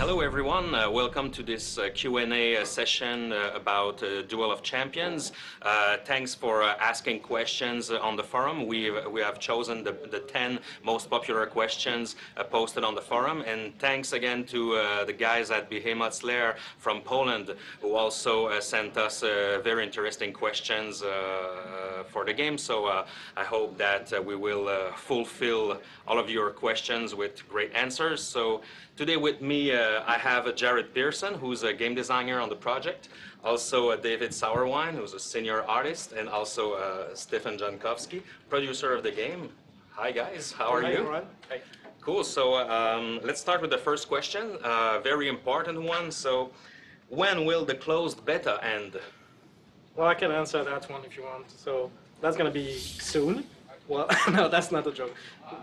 Hello everyone, welcome to this Q&A session about Duel of Champions. Thanks for asking questions on the forum. We have chosen the 10 most popular questions posted on the forum, and thanks again to the guys at Behemoth's Lair from Poland who also sent us very interesting questions for the game. So I hope that we will fulfill all of your questions with great answers. So today with me I have Jared Pearson, who's a game designer on the project, also David Sauerwein, who's a senior artist, and also Stefan Jankowski, producer of the game. Hi guys, how are you? Right. Hi. Cool, so let's start with the first question, very important one. So when will the closed beta end? Well, I can answer that one if you want. So that's going to be soon. Well, no, that's not a joke.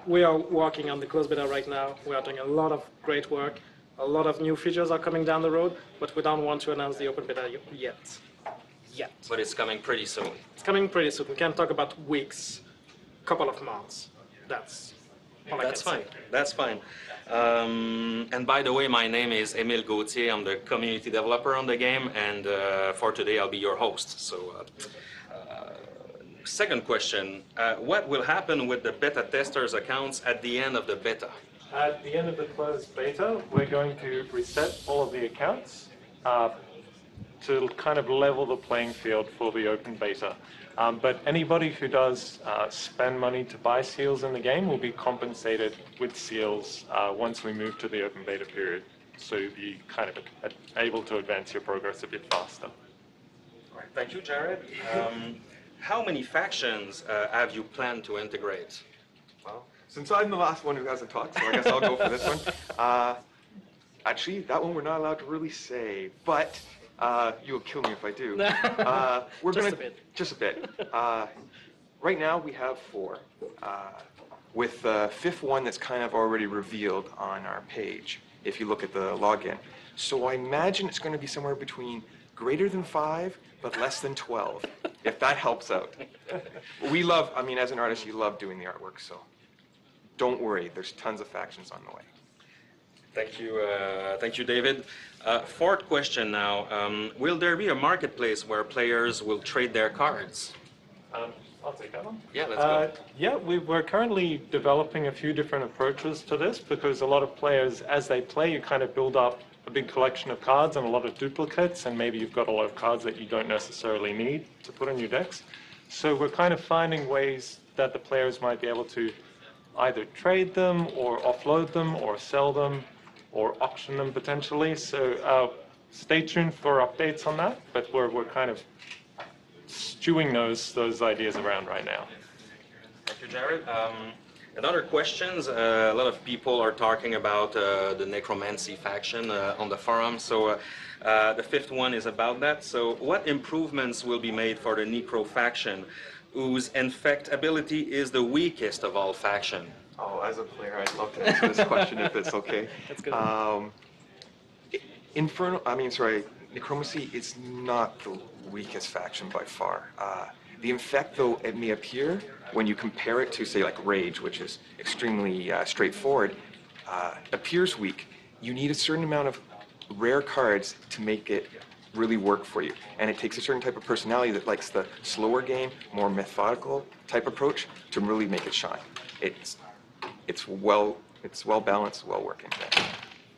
We are working on the closed beta right now. We are doing a lot of great work. A lot of new features are coming down the road, but we don't want to announce the open beta yet. But it's coming pretty soon. It's coming pretty soon. We can talk about weeks, couple of months. That's all I can say. That's fine. And by the way, my name is Emile Gauthier. I'm the community developer on the game, and for today I'll be your host. So, second question, what will happen with the beta testers' accounts at the end of the beta? At the end of the closed beta, we're going to reset all of the accounts to kind of level the playing field for the open beta. But anybody who does spend money to buy seals in the game will be compensated with seals once we move to the open beta period. So you'll be kind of able to advance your progress a bit faster. All right, thank you, Jared. How many factions have you planned to integrate? Well, since I'm the last one who hasn't talked, so I guess I'll go for this one. Actually, that one we're not allowed to really say, but you'll kill me if I do. We're just a bit. Right now we have 4, with the 5th one that's kind of already revealed on our page, if you look at the login. So I imagine it's going to be somewhere between greater than 5, but less than 12, if that helps out. We love, I mean, as an artist, you love doing the artwork, so don't worry, there's tons of factions on the way. Thank you, David. Fourth question now. Will there be a marketplace where players will trade their cards? I'll take that one. Yeah, let's go. Yeah, we're currently developing a few different approaches to this because a lot of players, as they play, you kind of build up a big collection of cards and a lot of duplicates, and maybe you've got a lot of cards that you don't necessarily need to put in your decks. So we're kind of finding ways that the players might be able to either trade them or offload them or sell them or auction them potentially. So stay tuned for updates on that, but we're kind of stewing those ideas around right now. Thank you, Jared. Another questions, a lot of people are talking about the necromancy faction on the forum, so the 5th one is about that. So what improvements will be made for the necro faction, whose infect ability is the weakest of all faction? Oh, as a player, I'd love to answer this question if it's okay. That's good. Necromancy is not the weakest faction by far. The infect, though it may appear, when you compare it to, say, like Rage, which is extremely straightforward, appears weak. You need a certain amount of rare cards to make it really work for you. And it takes a certain type of personality that likes the slower game, more methodical type approach to really make it shine. It's well balanced, well working.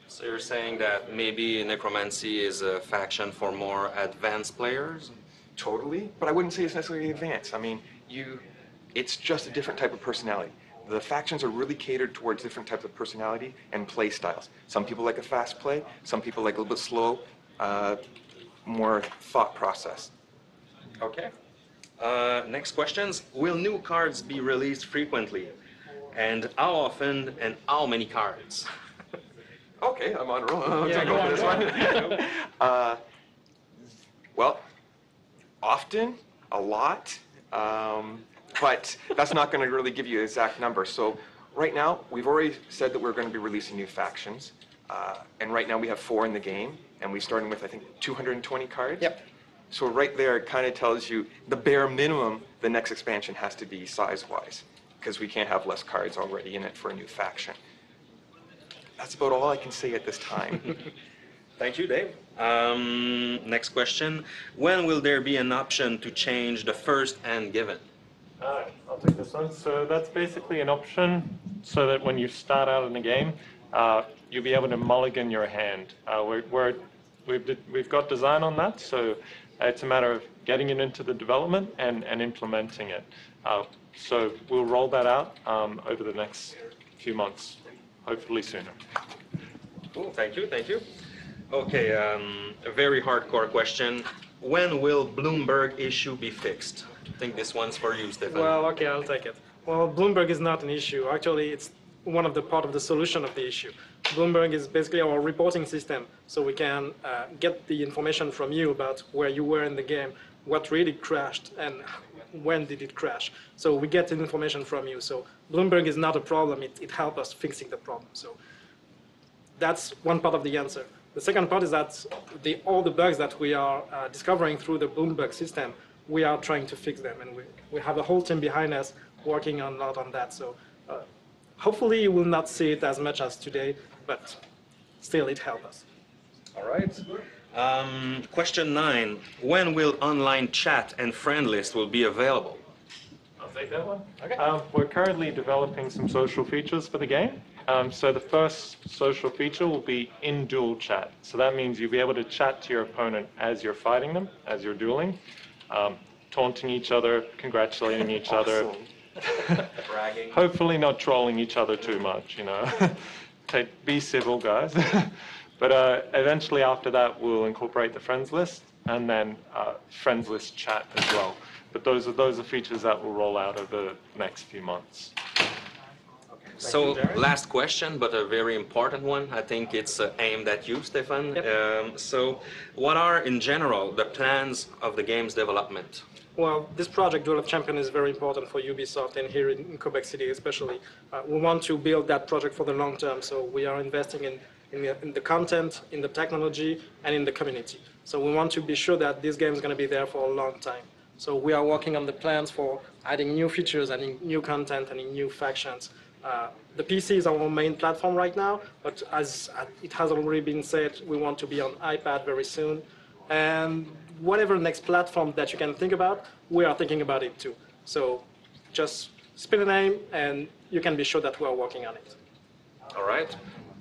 So you're saying that maybe necromancy is a faction for more advanced players? Totally, but I wouldn't say it's necessarily advanced. I mean, it's just a different type of personality. The factions are really catered towards different types of personality and play styles. Some people like a fast play, some people like a little bit slow, more thought process. Okay. Next questions. Will new cards be released frequently? And how often and how many cards? Okay, I'm on a roll. I'm gonna go for this one. Well, often, a lot, but that's not going to really give you an exact number. So right now, we've already said that we're going to be releasing new factions, and right now we have 4 in the game, and we're starting with, I think, 220 cards. Yep. So right there, it kind of tells you the bare minimum the next expansion has to be size-wise, because we can't have less cards already in it for a new faction. that's about all I can say at this time. Thank you, Dave. Next question. When will there be an option to change the first hand given? Alright, I'll take this one. So that's basically an option so that when you start out in the game, you'll be able to mulligan your hand. We've got design on that, so it's a matter of getting it into the development and implementing it. So we'll roll that out over the next few months, hopefully sooner. Cool, thank you, thank you. Okay, a very hardcore question. When will Bloomberg issue be fixed? I think this one's for you, Stefan. Well, okay, I'll take it. Well, Bloomberg is not an issue. Actually, it's one of the part of the solution of the issue. Bloomberg is basically our reporting system, so we can get the information from you about where you were in the game, what really crashed, and when did it crash. So we get the information from you. So Bloomberg is not a problem. It helps us fixing the problem. So that's one part of the answer. The second part is that all the bugs that we are discovering through the Bloomberg system, we are trying to fix them, and we have a whole team behind us working a lot on that. So hopefully you will not see it as much as today, but still it helps us. All right. Question 9. When will online chat and friend list will be available? I'll take that one. Okay. We're currently developing some social features for the game. So the first social feature will be in duel chat. So that means you'll be able to chat to your opponent as you're fighting them, as you're dueling, taunting each other, congratulating each other. Bragging. Hopefully not trolling each other too much, you know. Be civil, guys. But eventually after that, we'll incorporate the friends list and then friends list chat as well. But those are features that will roll out over the next few months. So last question, but a very important one. I think it's aimed at you, Stefan. Yep. So what are, in general, the plans of the game's development? Well, this project, Duel of Champions, is very important for Ubisoft and here in Quebec City especially. We want to build that project for the long term, so we are investing in the content, in the technology, and in the community. So we want to be sure that this game is going to be there for a long time. So we are working on the plans for adding new features, adding new content, and new factions. The PC is our main platform right now, but as it has already been said, we want to be on iPad very soon. And whatever next platform that you can think about, we are thinking about it too. So just spit a name and you can be sure that we are working on it. All right.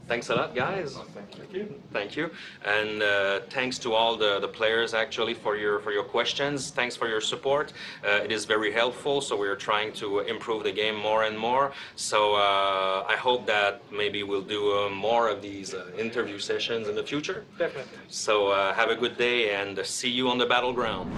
Thanks a lot, guys. Thank you. Thank you. And thanks to all the players, actually, for your questions. Thanks for your support. It is very helpful, so we're trying to improve the game more and more. So I hope that maybe we'll do more of these interview sessions in the future. Definitely. So have a good day and see you on the battleground.